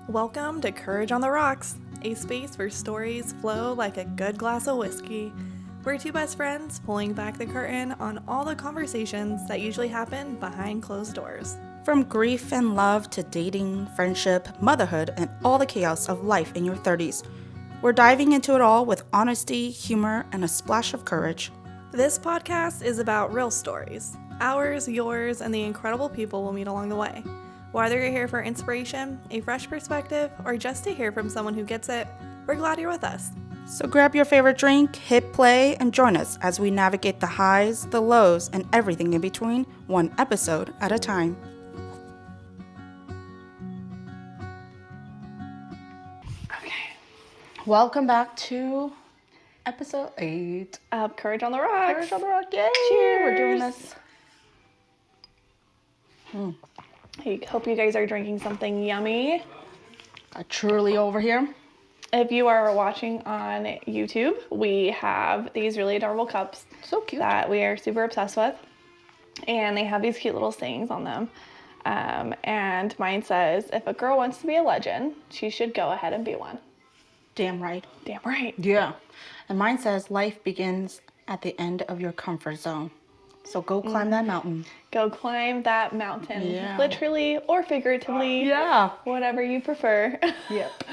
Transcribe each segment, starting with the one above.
Welcome to Courage on the Rocks, a space where stories flow like a good glass of whiskey. We're two best friends pulling back the curtain on all the conversations that usually happen behind closed doors. From grief and love to dating, friendship, motherhood, and all the chaos of life in your 30s. We're diving into it all with honesty, humor, and a splash of courage. This podcast is about real stories, ours, yours, and the incredible people we'll meet along the way. Whether you're here for inspiration, a fresh perspective, or just to hear from someone who gets it, we're glad you're with us. So grab your favorite drink, hit play, and join us as we navigate the highs, the lows, and everything in between, one episode at a time. Okay. Welcome back to episode 8 of Courage on the Rocks. Courage on the Rocks. Yay! Cheers. We're doing this. I hope you guys are drinking something yummy. Got Truly over here. If you are watching on YouTube, we have these really adorable cups. So cute. That we are super obsessed with. And they have these cute little sayings on them. And mine says, if a girl wants to be a legend, she should go ahead and be one. Damn right. Damn right. Yeah. And mine says, life begins at the end of your comfort zone. So go climb that mountain. Go climb that mountain. Yeah. Literally or figuratively. Yeah. Whatever you prefer. Yep.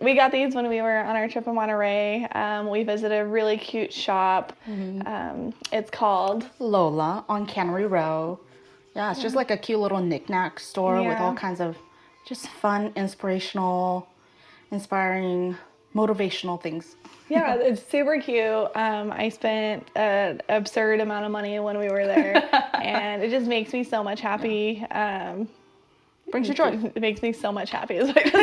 We got these when we were on our trip in Monterey. We visited a really cute shop. It's called Lola on Cannery Row. Yeah, it's just like a cute little knick-knack store with all kinds of just fun, inspirational, inspiring, motivational things. Yeah, it's super cute. I spent an absurd amount of money when we were there, and it just makes me so much happy. Brings you joy. It makes me so much happy, is what I just said.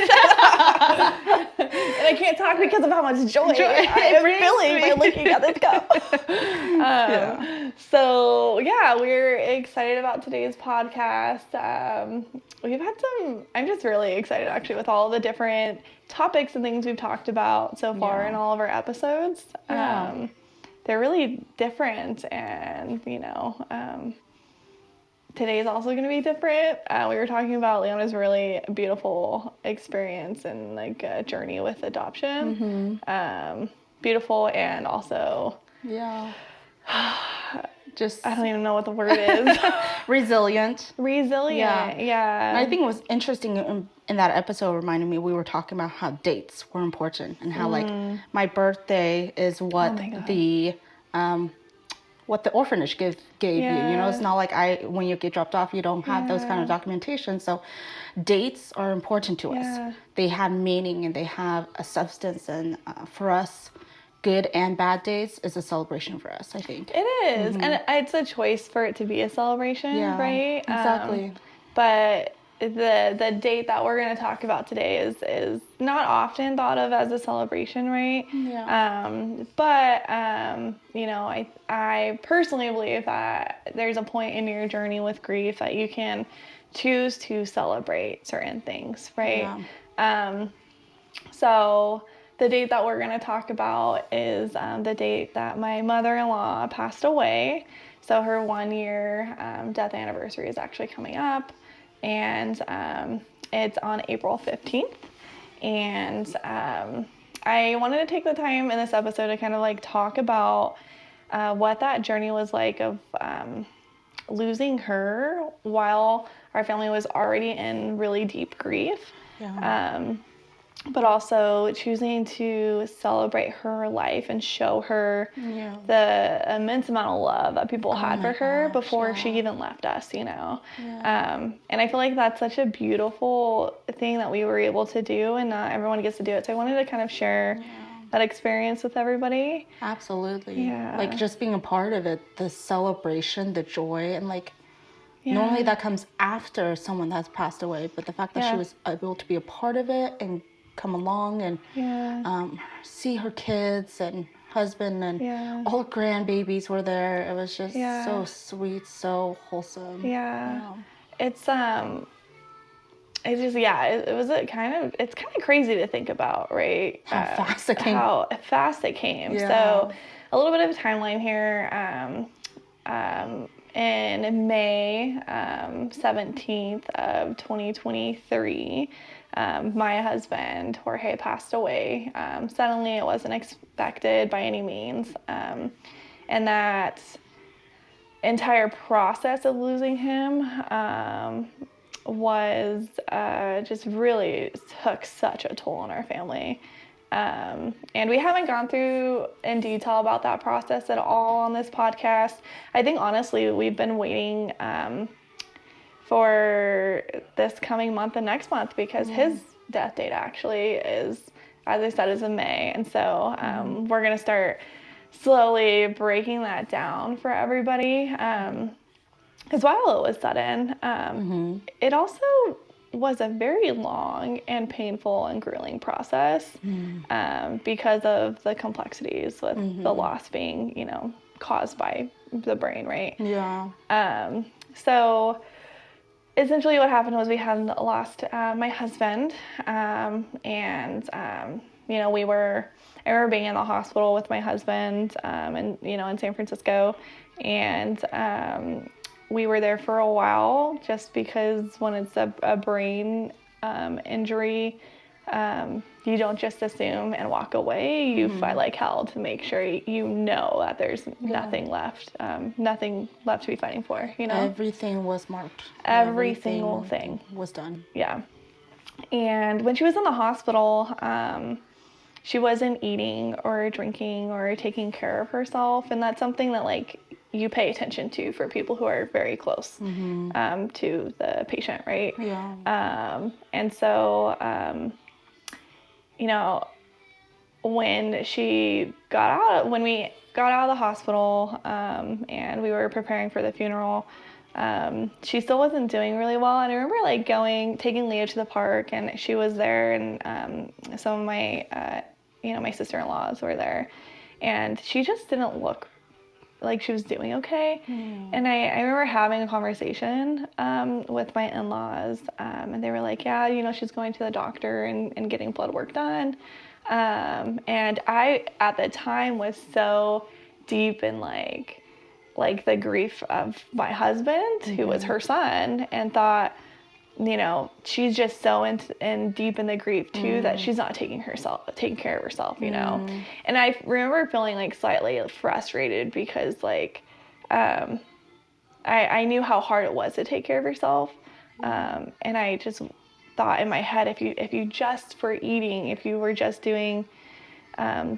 And I can't talk because of how much joy I am feeling by looking at this cup. So, yeah, we're excited about today's podcast. I'm just really excited, actually, with all the different topics and things we've talked about so far in all of our episodes. They're really different, and, today's also going to be different. We were talking about Leona's really beautiful experience and like a journey with adoption. Beautiful, and also just I don't even know what the word is. resilient. Yeah. I think it was interesting in that episode reminded me, we were talking about how dates were important and how like my birthday is what what the orphanage gave you. You know, it's not like when you get dropped off, you don't have those kind of documentation. So dates are important to us. They have meaning and they have a substance. And for us, good and bad dates is a celebration for us, I think. It is. And it's a choice for it to be a celebration, right? Exactly. But the date that we're going to talk about today is not often thought of as a celebration, right? I personally believe that there's a point in your journey with grief that you can choose to celebrate certain things, right? So the date that we're going to talk about is the date that my mother-in-law passed away. So her 1-year death anniversary is actually coming up. And it's on April 15th. And I wanted to take the time in this episode to kind of like talk about what that journey was like of losing her while our family was already in really deep grief. But also choosing to celebrate her life and show her the immense amount of love that people had for her before she even left us, And I feel like that's such a beautiful thing that we were able to do, and not everyone gets to do it. So I wanted to kind of share that experience with everybody. Absolutely. Like just being a part of it, the celebration, the joy, and like normally that comes after someone has passed away, but the fact that she was able to be a part of it and come along and see her kids and husband and all the grandbabies were there. It was just so sweet, so wholesome. It's it's kind of crazy to think about, right? How fast it came. So a little bit of a timeline here. in May 17th of 2023, my husband, Jorge, passed away. Suddenly, it wasn't expected by any means. And that entire process of losing him was just really took such a toll on our family. And we haven't gone through in detail about that process at all on this podcast. I think honestly, we've been waiting for this coming month and next month because his death date actually is, as I said, is in May. And so we're going to start slowly breaking that down for everybody. Because while it was sudden, it also was a very long and painful and grueling process because of the complexities with the loss being, you know, caused by the brain, right? Yeah. So essentially what happened was we had lost my husband, and you know, I remember being in the hospital with my husband, and you know, in San Francisco, and we were there for a while just because when it's a brain injury, you don't just assume and walk away. You fight like hell to make sure you know that there's nothing left to be fighting for, you know? Everything was marked. Every single thing was done. Yeah. And when she was in the hospital, she wasn't eating or drinking or taking care of herself. And that's something that, like, you pay attention to for people who are very close to the patient, right? Yeah. And so, you know, when we got out of the hospital, and we were preparing for the funeral, she still wasn't doing really well. And I remember like taking Leah to the park, and she was there, and some of my, my sister-in-laws were there, and she just didn't look like she was doing okay. And I remember having a conversation with my in-laws, and they were like, yeah, you know, she's going to the doctor and getting blood work done. And I, at the time, was so deep in like the grief of my husband, who was her son, and thought, you know, she's just so in deep in the grief too that she's not taking care of herself, you know. And I remember feeling like slightly frustrated because like I knew how hard it was to take care of yourself, and I just thought in my head, if you just for eating, if you were just doing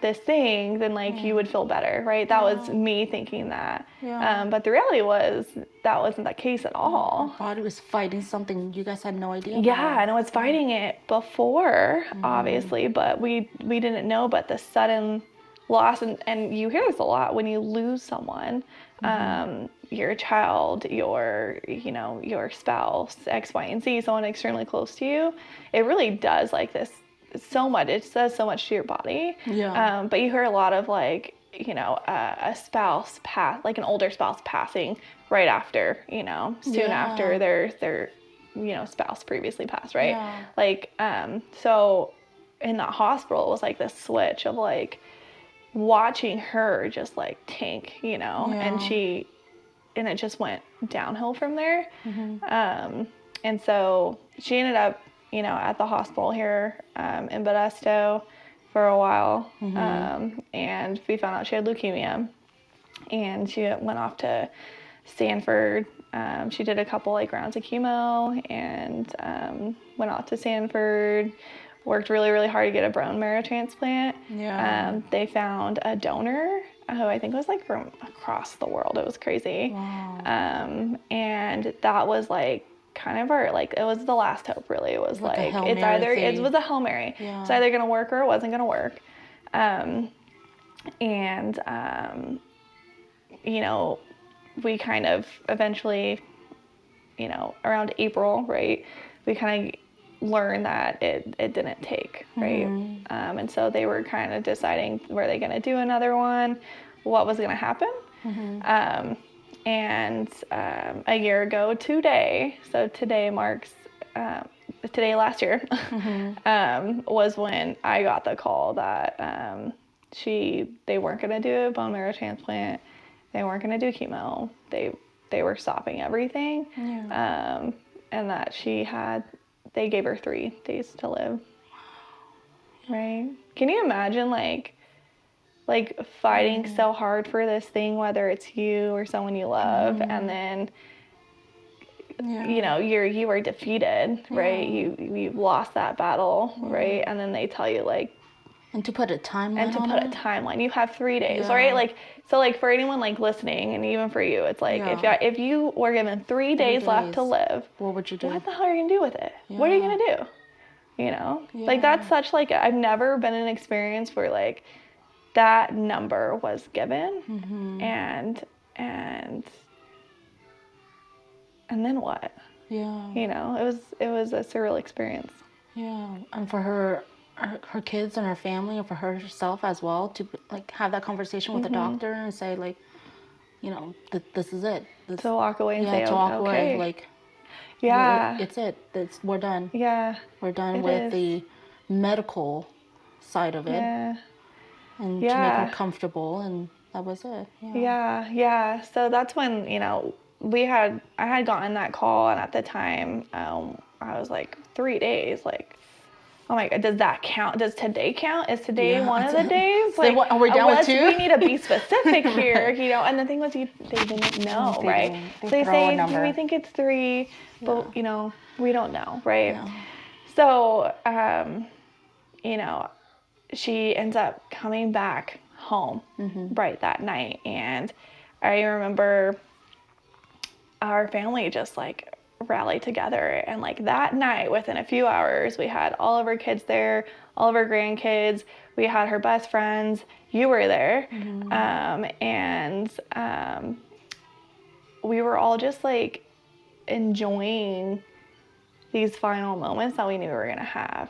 this thing, then like you would feel better, right? That was me thinking that. But the reality was that wasn't the case at all. Your body was fighting something you guys had no idea about. Yeah, and I was fighting it before, obviously, but we didn't know. But the sudden loss, and you hear this a lot when you lose someone, your child, your spouse, X, Y, and Z, someone extremely close to you, it really does like this so much. It says so much to your body. But you hear a lot of like, you know, a spouse like an older spouse passing right after, you know, soon after their you know, spouse previously passed, right? Like, so in that hospital, it was like this switch of like watching her just like tank, you know, and it just went downhill from there. And so she ended up, you know, at the hospital here in Modesto for a while, and we found out she had leukemia, and she went off to Stanford. She did a couple like rounds of chemo, and went off to Stanford, worked really, really hard to get a bone marrow transplant. They found a donor who I think was like from across the world. It was crazy. And that was like kind of our, like, it was the last hope, really. It was like it was a Hail Mary. It's either gonna work or it wasn't gonna work. You know, we kind of eventually, you know, around April, right, we kind of learned that it didn't take, right? And so they were kind of deciding, were they gonna do another one, what was gonna happen? And a year ago today, so today marks, today last year, was when I got the call that they weren't going to do a bone marrow transplant. They weren't going to do chemo. They they were stopping everything. Yeah. And that they gave her 3 days to live. Right? Can you imagine like fighting so hard for this thing, whether it's you or someone you love, and then you know you were defeated, right? You lost that battle, right? And then they tell you like, and to put a timeline you have 3 days, right? Like, so like for anyone like listening, and even for you, it's like if you were given 3 days left to live, what would you do? What the hell are you gonna do with it? What are you gonna do? You know, like that's such like, I've never been in an experience where like that number was given, and then what? Yeah. You know, it was a surreal experience. Yeah, and for her kids and her family, and for herself as well, to like have that conversation with the doctor and say like, you know, this is it. To walk away and say, to walk away, okay. like, it's it. We're done. Yeah. We're done with the medical side of it. Yeah. And to make her comfortable, and that was it. Yeah. So that's when, you know, I had gotten that call, and at the time, I was like, 3 days, like, oh my God, does that count? Does today count? Is today one of the days? Like, are we down with 2? We need to be specific here, you know. And the thing was, they didn't know, right? They say, we think it's 3, but you know, we don't know, right? Yeah. So, you know, she ends up coming back home right that night, and I remember our family just like rallied together, and like that night, within a few hours, we had all of our kids there, all of our grandkids, we had her best friends, you were there, and we were all just like enjoying these final moments that we knew we were gonna have.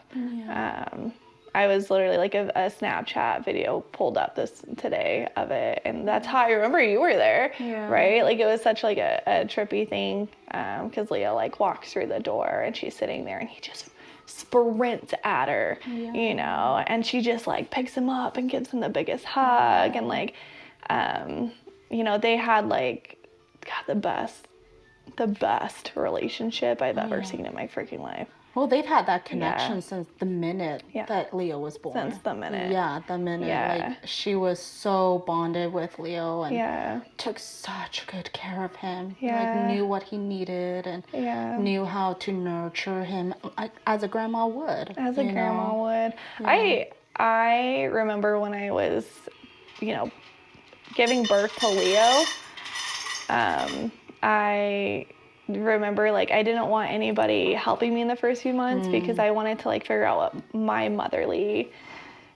I was literally like a Snapchat video pulled up today of it, and that's how I remember you were there, right? Like it was such like a trippy thing, because Leo like walks through the door and she's sitting there, and he just sprints at her, you know, and she just like picks him up and gives him the biggest hug, and like, you know, they had like, God, the best relationship I've ever seen in my freaking life. Well, they've had that connection since the minute that Leo was born. Since the minute. Yeah, the minute. Yeah. Like, she was so bonded with Leo, and took such good care of him. Like, knew what he needed, and knew how to nurture him as a grandma would. As a grandma would. Yeah. I remember when I was, you know, giving birth to Leo, I remember like I didn't want anybody helping me in the first few months, because I wanted to like figure out what my motherly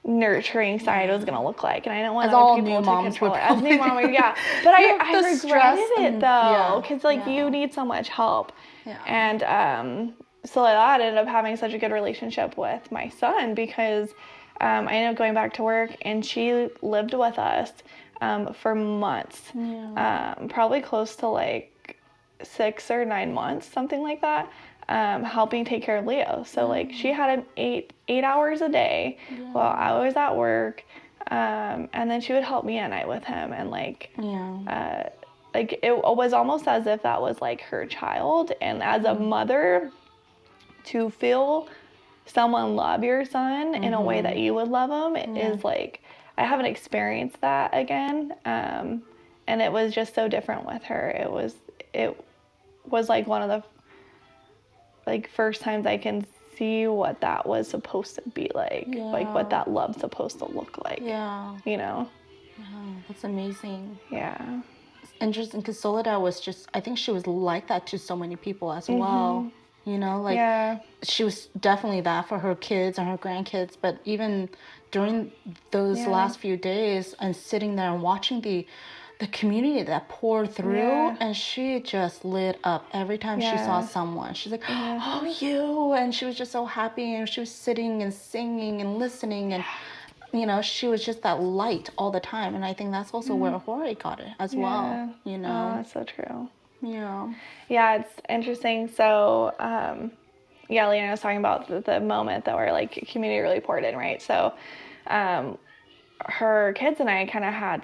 nurturing side was gonna look like, and I didn't want other people to control it. As new mom, but I regretted it though, because like you need so much help, and so that ended up having such a good relationship with my son, because I ended up going back to work, and she lived with us for months, probably close to like 6 or 9 months, something like that, helping take care of Leo. So like she had him 8 hours a day while I was at work, and then she would help me at night with him, and like like it was almost as if that was like her child. And as a mother, to feel someone love your son in a way that you would love him is like, I haven't experienced that again, and it was just so different with her. It was like one of the like first times I can see what that was supposed to be like, like what that love's supposed to look like. You know? That's amazing. Yeah. It's interesting, because Soledad was just, I think she was like that to so many people as well. You know, like she was definitely that for her kids and her grandkids, but even during those last few days, and sitting there and watching the community that poured through, and she just lit up every time she saw someone. She's like, oh, you, and she was just so happy, and she was sitting and singing and listening, and you know, she was just that light all the time. And I think that's also where Jorge got it as well, you know. Oh, that's so true. Yeah, it's interesting. So Leanna was talking about the moment that where like community really poured in, right? So her kids and I kind of had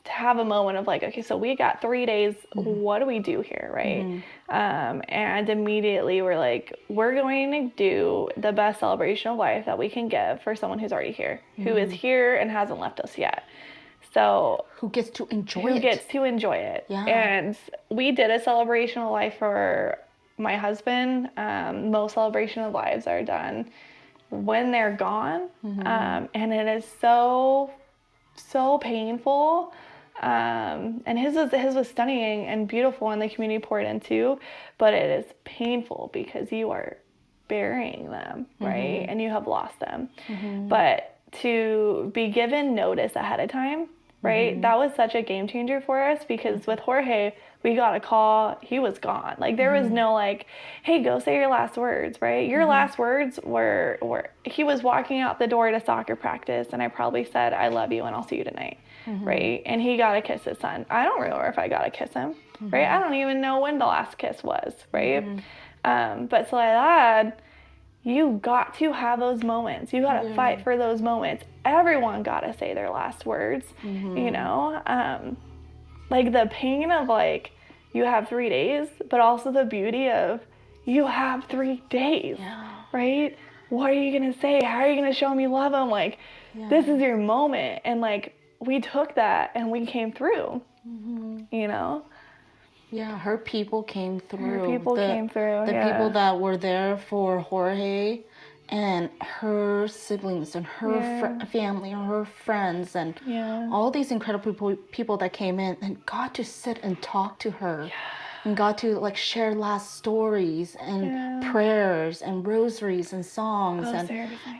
have a moment of like, okay, so we got 3 days. What do we do here, right? And immediately we're like, we're going to do the best celebration of life that we can give for someone who's already here, who is here and hasn't left us yet. So who gets to enjoy it. Yeah. And we did a celebration of life for my husband. Most celebration of lives are done when they're gone. And it is so painful. And his was stunning and beautiful, and the community poured into, but it is painful because you are burying them, right? And you have lost them. But to be given notice ahead of time, right? That was such a game changer for us, because with Jorge, we got a call, he was gone. Like, there was no like, hey, go say your last words, right? Your last words were he was walking out the door to soccer practice, and I probably said, I love you and I'll see you tonight, right? And he got to kiss his son. I don't remember if I got to kiss him, right? I don't even know when the last kiss was, right? But Soledad, you got to have those moments. You got to fight for those moments. Everyone got to say their last words, you know? Like, the pain of, like, you have 3 days, but also the beauty of you have 3 days, right? What are you going to say? How are you going to show him you love him? Like, this is your moment. And, like, we took that and we came through, you know? Yeah, her people came through. The people that were there for Jorge, and her siblings and her family and her friends and all these incredible people that came in and got to sit and talk to her and got to like share last stories and prayers and rosaries and songs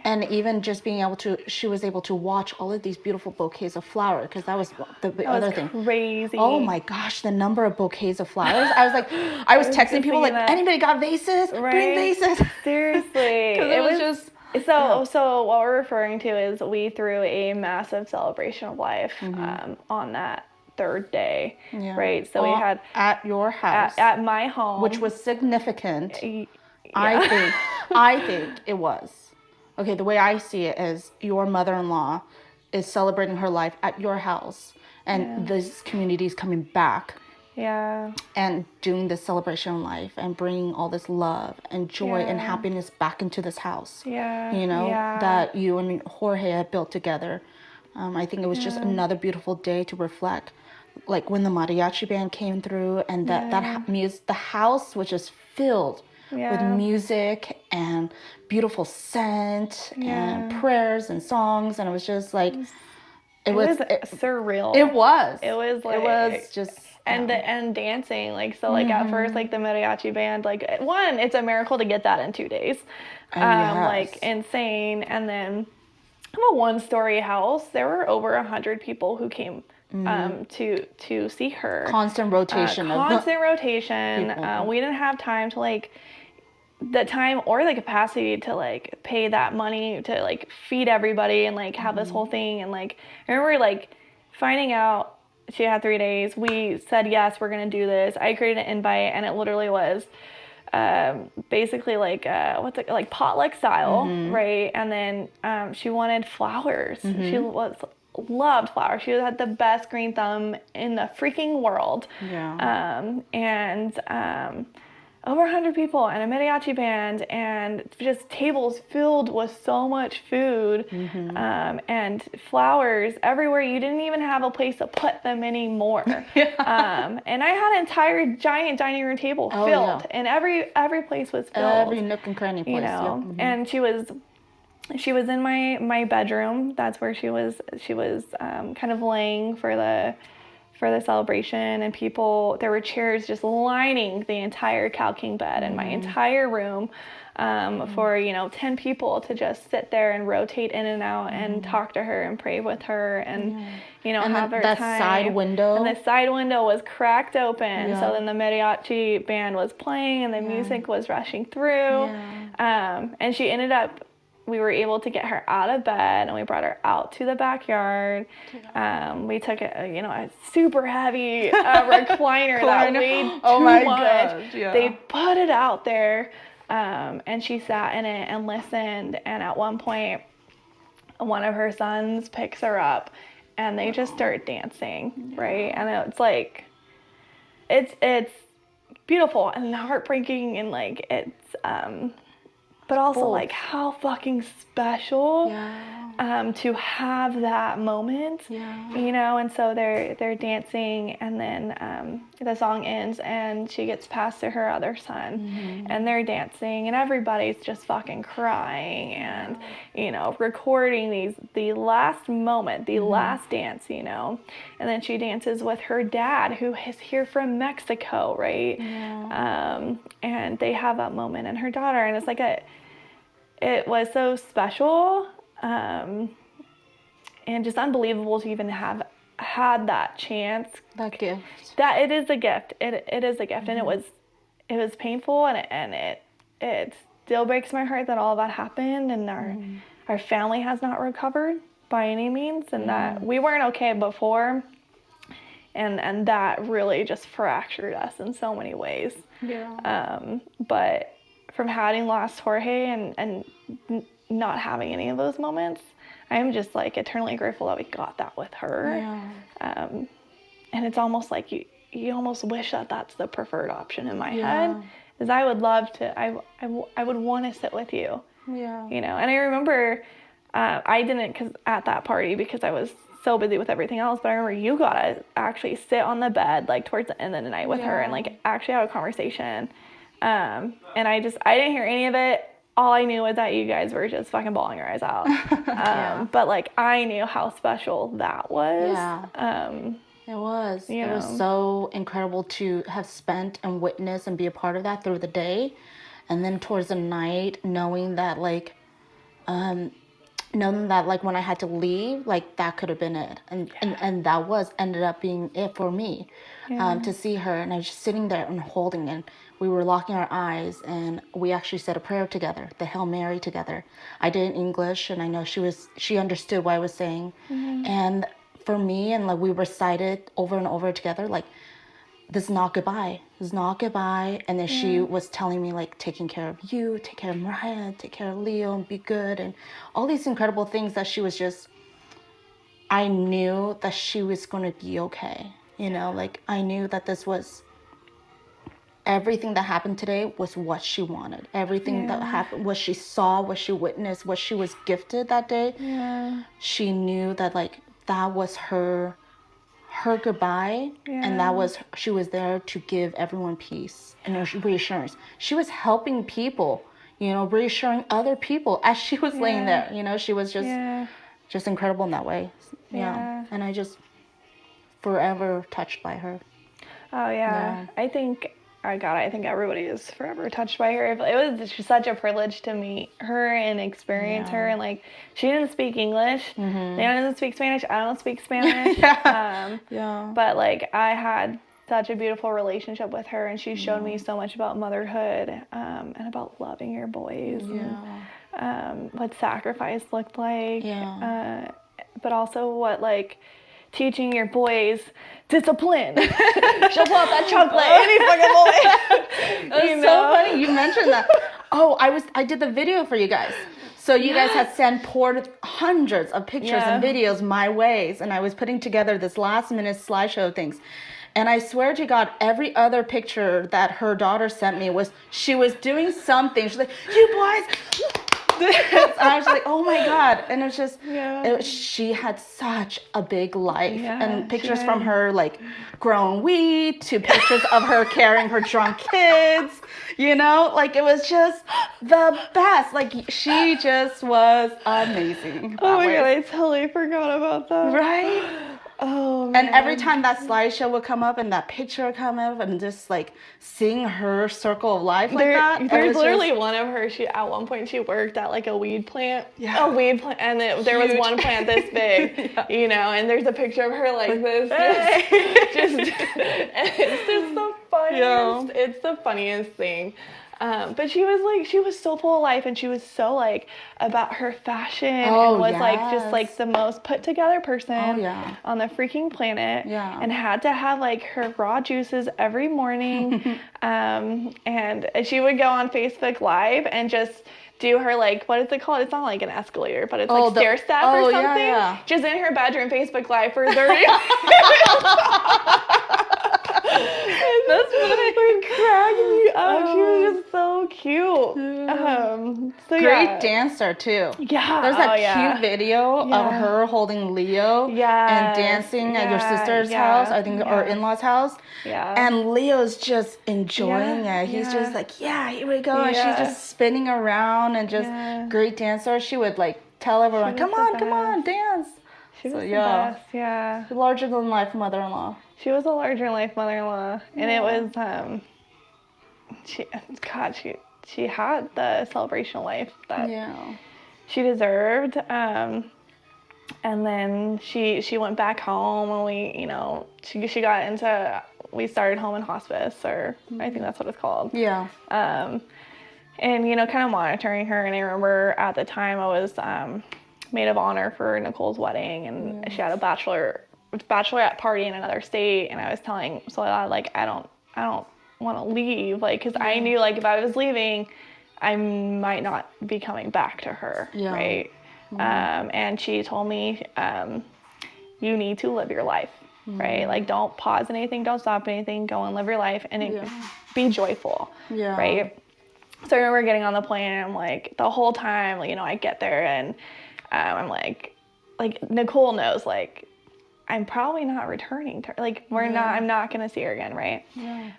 and even just being able to, she was able to watch all of these beautiful bouquets of flowers, because that was the other thing. Crazy. Oh my gosh, the number of bouquets of flowers. I was like, I was texting people like, anybody got vases? Right? Bring vases. Seriously. It was just... So what we're referring to is we threw a massive celebration of life on that 3rd day, right? So we had at your house, at my home, which was significant. I think it was. Okay, the way I see it is your mother-in-law is celebrating her life at your house, and this community is coming back. And doing this celebration of life and bringing all this love and joy and happiness back into this house. You know, that you and Jorge had built together. I think it was just another beautiful day to reflect. Like when the mariachi band came through, and the house was just filled with music and beautiful scent and prayers and songs, and it was just like it was surreal. It was like, it was just and dancing, like, so like at first, like the mariachi band, like, one, it's a miracle to get that in 2 days, like insane. And then I have a 1-story house. There were over 100 people who came to see her. Constant rotation. We didn't have time to like the time or the capacity to like pay that money to like feed everybody and like have this whole thing. And like I remember like finding out she had 3 days. We said yes, we're gonna do this. I created an invite, and it literally was basically like like potluck style, right? And then she wanted flowers. She loved flowers. She had the best green thumb in the freaking world. Over 100 people and a mariachi band and just tables filled with so much food and flowers everywhere. You didn't even have a place to put them anymore. And I had an entire giant dining room table filled, and every place was filled. Every nook and cranny place. You know, and she was in my bedroom. That's where she was kind of laying for the celebration, and people, there were chairs just lining the entire Cal King bed in my entire room for 10 people to just sit there and rotate in and out and talk to her and pray with her and have their time. Side window. And the side window was cracked open, so then the mariachi band was playing and the music was rushing through, and she ended up, we were able to get her out of bed, and we brought her out to the backyard. We took a super heavy recliner that weighed too much. Gosh, They put it out there, and she sat in it and listened. And at one point, one of her sons picks her up and they just start dancing, right? And it's like, it's beautiful and heartbreaking, and like it's but also both. like how fucking special to have that moment, you know. And so they're dancing, and then the song ends and she gets passed to her other son, and they're dancing, and everybody's just fucking crying and you know, recording the last moment, the last dance, you know. And then she dances with her dad, who is here from Mexico, right? And they have that moment, and her daughter, and it's like it was so special, and just unbelievable to even have had that chance. That gift. That it is a gift. It is a gift, and it was painful, and it still breaks my heart that all that happened, and our family has not recovered by any means, and that we weren't okay before, and that really just fractured us in so many ways. But from having lost Jorge and not having any of those moments, I am just like eternally grateful that we got that with her. And it's almost like you almost wish that that's the preferred option in my head, is I would love to, I would want to sit with you, you know. And I remember I didn't, because at that party, because I was so busy with everything else, but I remember you got to actually sit on the bed like towards the end of the night with her and like actually have a conversation. And I didn't hear any of it. All I knew was that you guys were just fucking bawling your eyes out. But like, I knew how special that was. It was. It was so incredible to have spent and witnessed and be a part of that through the day. And then towards the night, knowing that like when I had to leave, like that could have been it. And that ended up being it for me, to see her. And I was just sitting there and holding, and we were locking our eyes, and we actually said a prayer together, the Hail Mary together. I did in English, and I know she understood what I was saying. And for me, and like we recited over and over together, like, this is not goodbye. This is not goodbye. And then she was telling me, like, taking care of you, take care of Mariah, take care of Leo, and be good. And all these incredible things that she was just, I knew that she was going to be okay. You know, like, I knew that this was, everything that happened today was what she wanted. Everything that happened, what she saw, what she witnessed, what she was gifted that day. She knew that, like, that was her goodbye, and that was, she was there to give everyone peace and reassurance. She was helping people, you know, reassuring other people as she was laying there. You know, she was just incredible in that way. And I just forever touched by her. I think everybody is forever touched by her. It was just such a privilege to meet her and experience her. And like, she didn't speak English. Leon doesn't speak Spanish. I don't speak Spanish. But like, I had such a beautiful relationship with her, and she showed me so much about motherhood, and about loving your boys, and what sacrifice looked like. But also what, like, teaching your boys discipline. She'll pull out that chocolate any fucking moment. It was so funny you mentioned that. Oh, I did the video for you guys. So you guys had poured hundreds of pictures and videos my ways, and I was putting together this last minute slideshow things. And I swear to God, every other picture that her daughter sent me she was doing something. She's like, you boys. And I was like, oh my God. And it was just, she had such a big life. And pictures from her, like, growing weed, to pictures of her carrying her drunk kids, you know, like, it was just the best. Like, she just was amazing. Oh my God, I totally forgot about that. Right? Oh, man. And every time that slideshow would come up and that picture would come up, and just like seeing her circle of life like that. There's literally one of her, at one point she worked at like a weed plant. A weed plant, and there was one plant this big, you know, and there's a picture of her like this. It's just the funniest. It's the funniest thing. But she was so full of life, and she was so like about her fashion, and was like just like the most put together person on the freaking planet, and had to have like her raw juices every morning. And she would go on Facebook Live and just do her, like, what is it called? It's not like an escalator, but it's like stair step or something. Yeah. Just in her bedroom Facebook Live for 30 minutes. That's funny. Cracking me up. She was just so cute. Great dancer too. Yeah. There's that cute video of her holding Leo and dancing at your sister's house, I think, or in-laws' house. Yeah. And Leo's just enjoying it. He's just like, here we go. And she's just spinning around and just great dancer. She would like tell everyone, come on, dance. She was the best, yeah. Larger than life mother-in-law. She was a larger than life mother-in-law. And it was, she had the celebration life that she deserved. And then she went back home and we, you know, she got into, we started home and hospice, or I think that's what it's called. Yeah. And, you know, kind of monitoring her. And I remember at the time I was maid of honor for Nicole's wedding, and she had a bachelorette party in another state. And I was telling Soledad, like, I don't want to leave, like, because I knew, like, if I was leaving, I might not be coming back to her, right? And she told me, you need to live your life, right? Like, don't pause anything, don't stop anything, go and live your life, and be joyful, right? So I remember getting on the plane, and I'm like, the whole time, you know, I get there, and I'm like Nicole knows, like, I'm probably not returning to her. Like, I'm not going to see her again, right?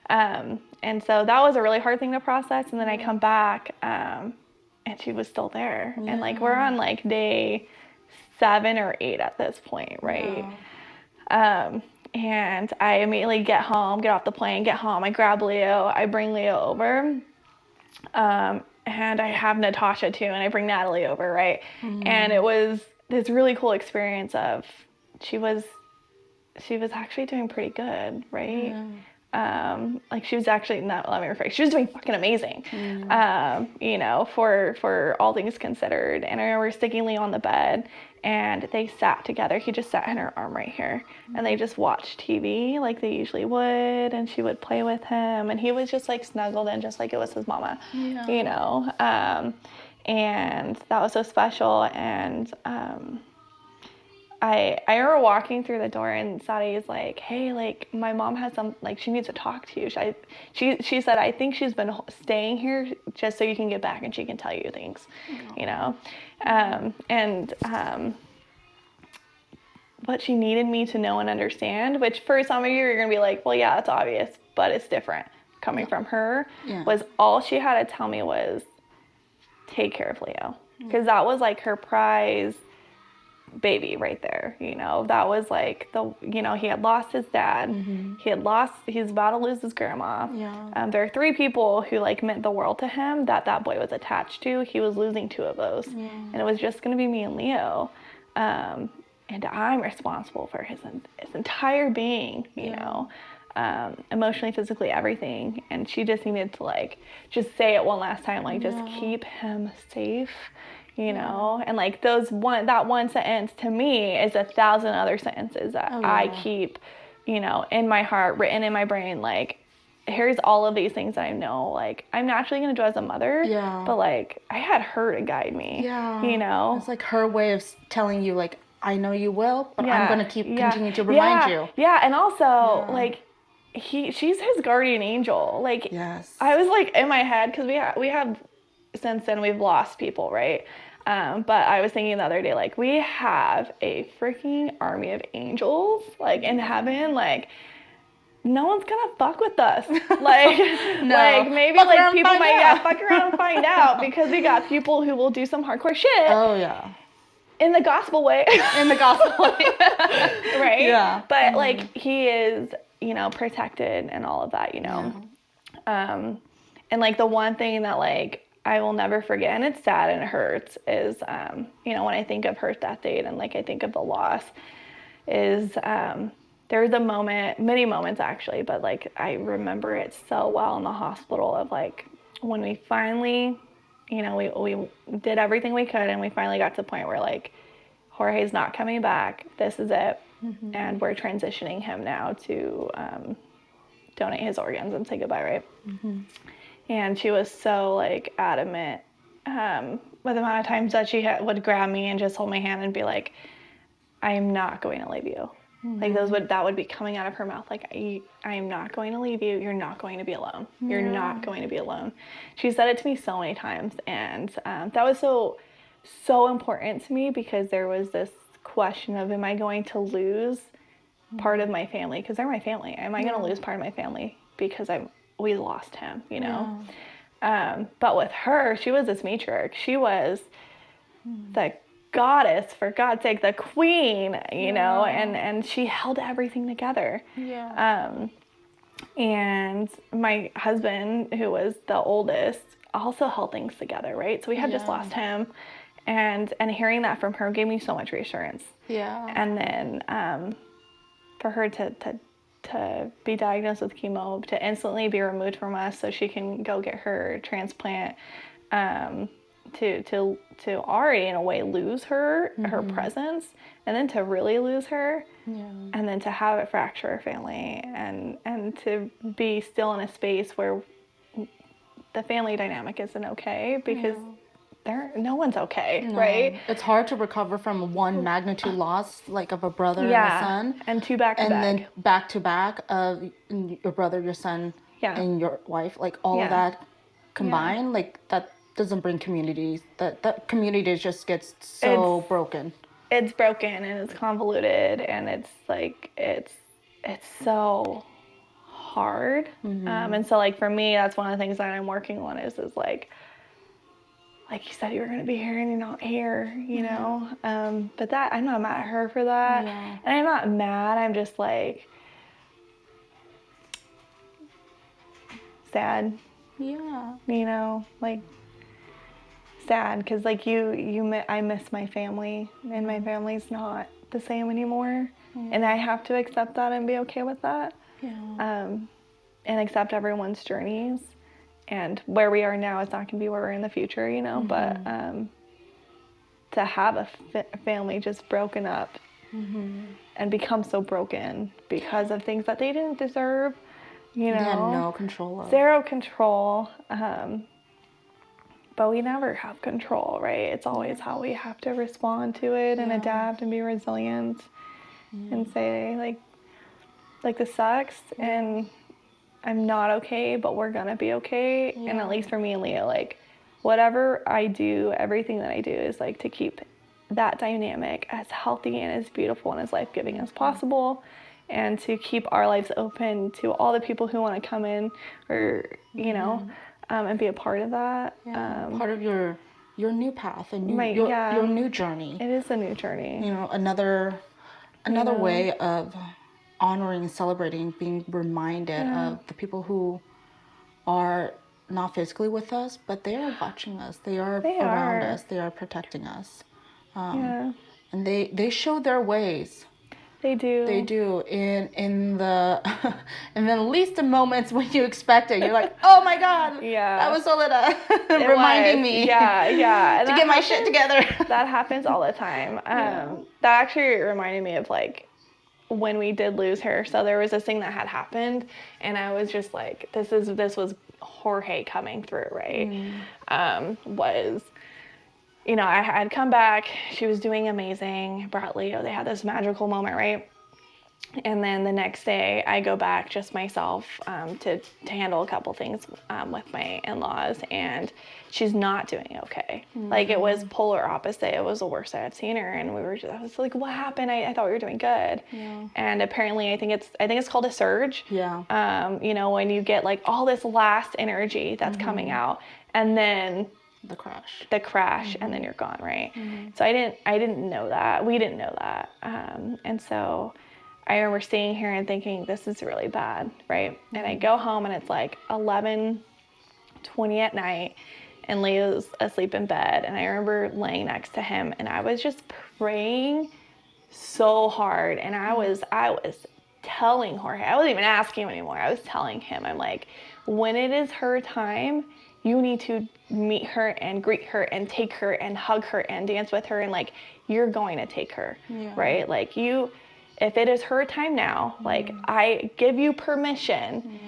And so that was a really hard thing to process. And then I come back, and she was still there. And, like, we're on, like, day 7 or 8 at this point, right? And I immediately get off the plane, get home. I grab Leo. I bring Leo over. And I have Natasha, too, and I bring Natalie over, right? And it was this really cool experience of she was actually doing pretty good, right? Like, she was actually, not, let me rephrase, she was doing fucking amazing, you know, for all things considered. And I remember sticking Leo on the bed, and they sat together. He just sat in her arm right here, and they just watched TV like they usually would, and she would play with him, and he was just, like, snuggled in just like it was his mama, you know? And that was so special. And I remember walking through the door, and Sadie's like, hey, like, my mom has like, she needs to talk to you. She said, I think she's been staying here just so you can get back and she can tell you things, you know? What she needed me to know and understand, which for some of you, you're going to be like, well, yeah, that's obvious, but it's different coming from her, was all she had to tell me was, take care of Leo. Because that was, like, her prize baby right there, you know. That was, like, you know, he had lost his dad. He's about to lose his grandma. There are 3 people who, like, meant the world to him that boy was attached to. He was losing 2 of those. And it was just going to be me and Leo. And I'm responsible for his entire being, you know, emotionally, physically, everything. And she just needed to, like, just say it one last time, like, just keep him safe, you know. And, like, that one sentence to me is 1,000 other sentences that I keep, you know, in my heart, written in my brain. Like, here's all of these things that I know, like, I'm naturally going to do as a mother, but, like, I had her to guide me, you know. It's like her way of telling you, like, I know you will, but I'm going to continue to remind you. And also, like, she's his guardian angel. Like, I was, like, in my head, because we have since then we've lost people, right? But I was thinking the other day, like, we have a freaking army of angels, like, in heaven, like, no one's gonna fuck with us. Like, like, maybe, like, people might fuck around and find out, because we got people who will do some hardcore shit. In the gospel way. Right? Yeah. But, like, he is, you know, protected and all of that, you know. And, like, the one thing that, like, I will never forget, and it's sad and it hurts, is, you know, when I think of her death date and, like, I think of the loss, is there was a moment, many moments actually, but, like, I remember it so well in the hospital of, like, when we finally, you know, we did everything we could, and we finally got to the point where, like, Jorge's not coming back. This is it. And we're transitioning him now to donate his organs and say goodbye, right? And she was so, like, adamant with the amount of times that she would grab me and just hold my hand and be like, I am not going to leave you. Like that would be coming out of her mouth. Like, I am not going to leave you. You're not going to be alone. You're not going to be alone. She said it to me so many times. And that was so important to me, because there was this question of, am I going to lose part of my family? Because they're my family. Am I going to lose part of my family because we lost him, you know? But with her, she was this matriarch. She was the goddess, for God's sake, the queen, you know, and she held everything together. And my husband, who was the oldest, also held things together, right? So we had just lost him, and hearing that from her gave me so much reassurance. And then for her to be diagnosed with chemo, to instantly be removed from us so she can go get her transplant, to already in a way lose her presence, and then to really lose her, and then to have it fracture her family, and to be still in a space where the family dynamic isn't okay, because no one's okay, right? It's hard to recover from one magnitude loss, like of a brother and a son, and two back to back, and then back to back of your brother, your son, and your wife, like all of that combined, like that doesn't bring communities. That community just gets so broken. It's broken, and it's convoluted, and it's like it's so hard. And so, like, for me, that's one of the things that I'm working on is like you said, you were going to be here and you're not here, you know? But that, I'm not mad at her for that. And I'm not mad. I'm just like sad. You know, like sad, because like I miss my family, and my family's not the same anymore. And I have to accept that and be okay with that. And accept everyone's journeys. And where we are now is not going to be where we're in the future, you know, but to have a family just broken up and become so broken because of things that they didn't deserve, you know. They had no control of. Zero control. But we never have control, right? It's always how we have to respond to it and adapt and be resilient and say, like this sucks, and I'm not okay, but we're gonna be okay. And at least for me and Leah, like, whatever I do, everything that I do is like to keep that dynamic as healthy and as beautiful and as life-giving as possible, and to keep our lives open to all the people who want to come in, or you know, and be a part of that. Part of your new path and your new journey. It is a new journey. You know, another way of honoring and celebrating, being reminded of the people who are not physically with us, but they are watching us. They are around us. They are protecting us. And they show their ways. They do. They do. In the least of moments when you expect it, you're like, oh my God. That was Solita reminding me. And to get my shit together. That happens all the time. That actually reminded me of like when we did lose her. So there was this thing that had happened, and I was just like, this was Jorge coming through, right? Was, you know, I had come back, she was doing amazing, brought Leo, they had this magical moment, right? And then the next day I go back just myself to handle a couple things with my in-laws, and she's not doing okay. Like, it was polar opposite. It was the worst I had seen her, and I was like, what happened? I thought we were doing good. And apparently I think it's called a surge. You know, when you get like all this last energy that's coming out, and then the crash and then you're gone, right? So I didn't know that. We didn't know that. And so I remember staying here and thinking, this is really bad, right? And I go home and it's like 11:20 at night, and Leo's asleep in bed, and I remember laying next to him, and I was just praying so hard, and I was telling Jorge, I wasn't even asking him anymore, I was telling him, I'm like, when it is her time, you need to meet her and greet her and take her and hug her and dance with her, and like, you're going to take her, right? Like, if it is her time now, like, I give you permission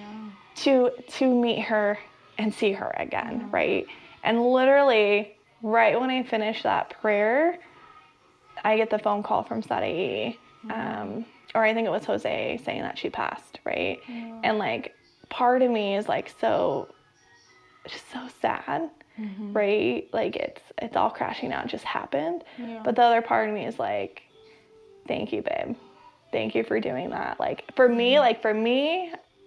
to meet her and see her again, right? And literally, right when I finished that prayer, I get the phone call from Sadie, or I think it was Jose saying that she passed, right? Yeah. And like, part of me is like just so sad, right? Like it's all crashing out, it just happened. Yeah. But the other part of me is like, thank you, babe. Thank you for doing that. Like for me,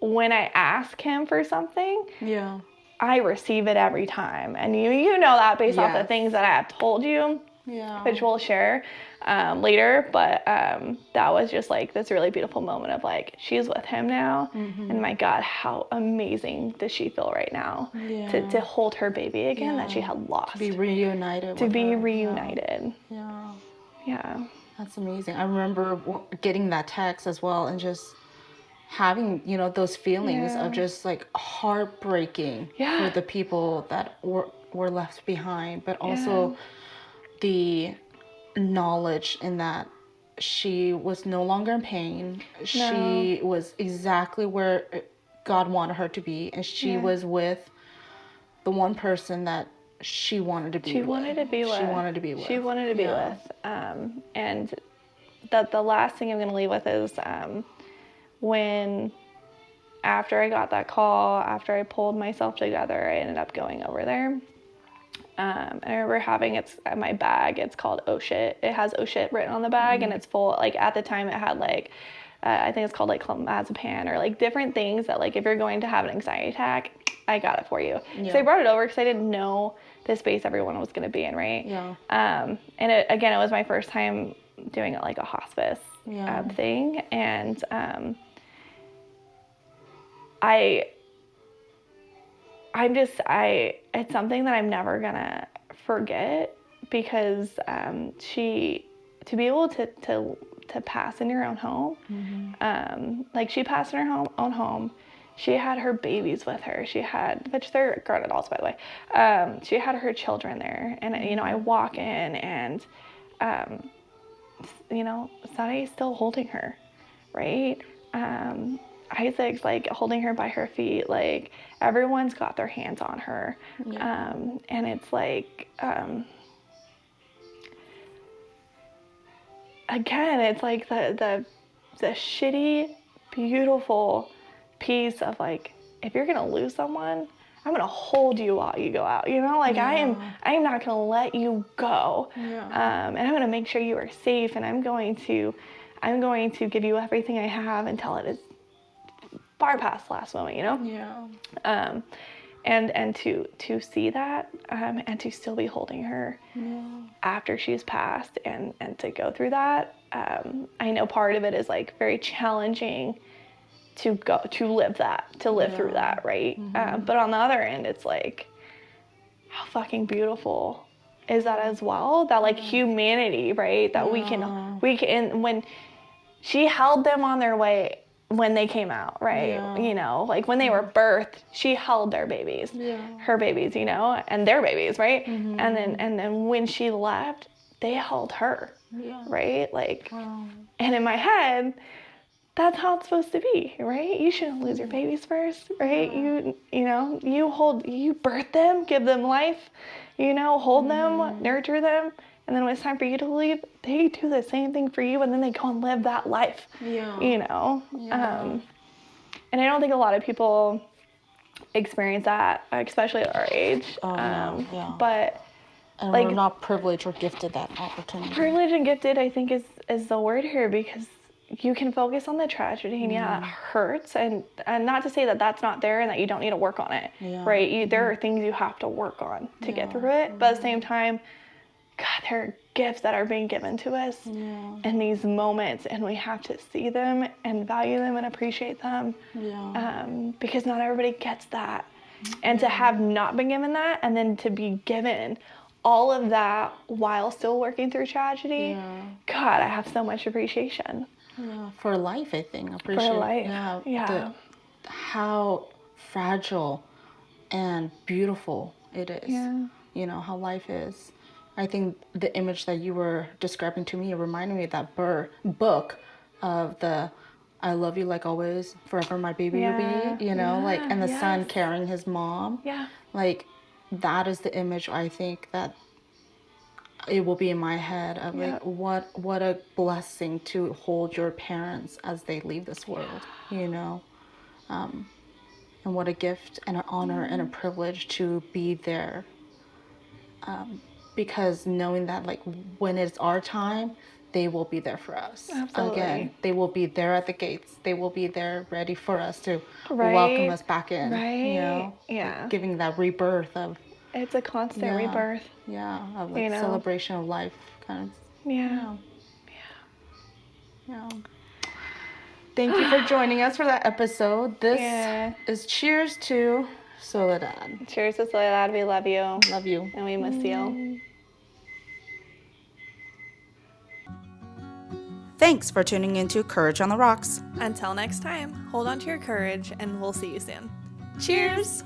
when I ask him for something, yeah, I receive it every time. And you know that based off the things that I have told you, which we'll share later. But that was just like this really beautiful moment of like, she's with him now. And my God, how amazing does she feel right now to hold her baby again that she had lost. To be reunited. Yeah. Yeah. That's amazing. I remember getting that text as well and just having, you know, those feelings of just like heartbreaking for the people that were left behind, but also the knowledge in that she was no longer in pain. No. She was exactly where God wanted her to be, and she was with the one person that she wanted to be with. She wanted to be with. And the last thing I'm going to leave with is when, after I got that call, after I pulled myself together, I ended up going over there. And I remember having my bag, it's called Oh Shit. It has Oh Shit written on the bag, and it's full, like at the time it had like, I think it's called like clomazepam or like different things that like if you're going to have an anxiety attack, I got it for you. So I brought it over because I didn't know the space everyone was going to be in, right? Yeah. And it was my first time doing it like a hospice thing. And it's something that I'm never going to forget because to be able to pass in your own home, like she passed in her own home. She had her babies with her. Which they're guarded also, by the way. She had her children there. And, you know, I walk in and, you know, Sadie's still holding her, right? Isaac's like holding her by her feet. Like everyone's got their hands on her. Yeah. And it's like, again, it's like the shitty, beautiful piece of like, if you're gonna lose someone, I'm gonna hold you while you go out, you know, like I am not gonna let you go. And I'm gonna make sure you are safe, and I'm going to give you everything I have until it is far past the last moment, you know. And to see that and to still be holding her after she's passed and to go through that, I know part of it is like very challenging to live through that, right? But on the other end, it's like, how fucking beautiful is that as well? That like humanity, right? That we can, when she held them on their way when they came out, right? You know, like when they were birthed, she held their babies, her babies, you know, and their babies, right? And then when she left, they held her, right? Like, and in my head, that's how it's supposed to be, right? You shouldn't lose your babies first, right? You know, you birth them, give them life, you know, hold them, nurture them, and then when it's time for you to leave, they do the same thing for you, and then they go and live that life, you know? And I don't think a lot of people experience that, especially at our age. But and like, we're not privileged or gifted that opportunity. Privileged and gifted, I think, is the word here, because you can focus on the tragedy, and it hurts, and not to say that that's not there and that you don't need to work on it, right? There are things you have to work on to get through it, but at the same time, God, there are gifts that are being given to us in these moments, and we have to see them and value them and appreciate them, because not everybody gets that, and to have not been given that, and then to be given all of that while still working through tragedy, God, I have so much appreciation. For life, I think. Appreciate for life. How fragile and beautiful it is. You know, how life is. I think the image that you were describing to me reminded me of that book of the I love you like always, forever my baby you'll be, you know, like, and the son carrying his mom. Like, that is the image I think that it will be in my head of like what a blessing to hold your parents as they leave this world, you know, and what a gift and an honor and a privilege to be there, because knowing that like when it's our time, they will be there for us. Absolutely. Again, they will be there at the gates. They will be there ready for us to Right. welcome us back in. Right. You know, Yeah. like giving that rebirth of. It's a constant rebirth. Yeah, of like you know? celebration of life, kind of. Yeah. Yeah. Thank you for joining us for that episode. This is Cheers to Soledad. Cheers to Soledad. We love you. Love you. And we miss you. Thanks for tuning into Courage on the Rocks. Until next time, hold on to your courage and we'll see you soon. Cheers!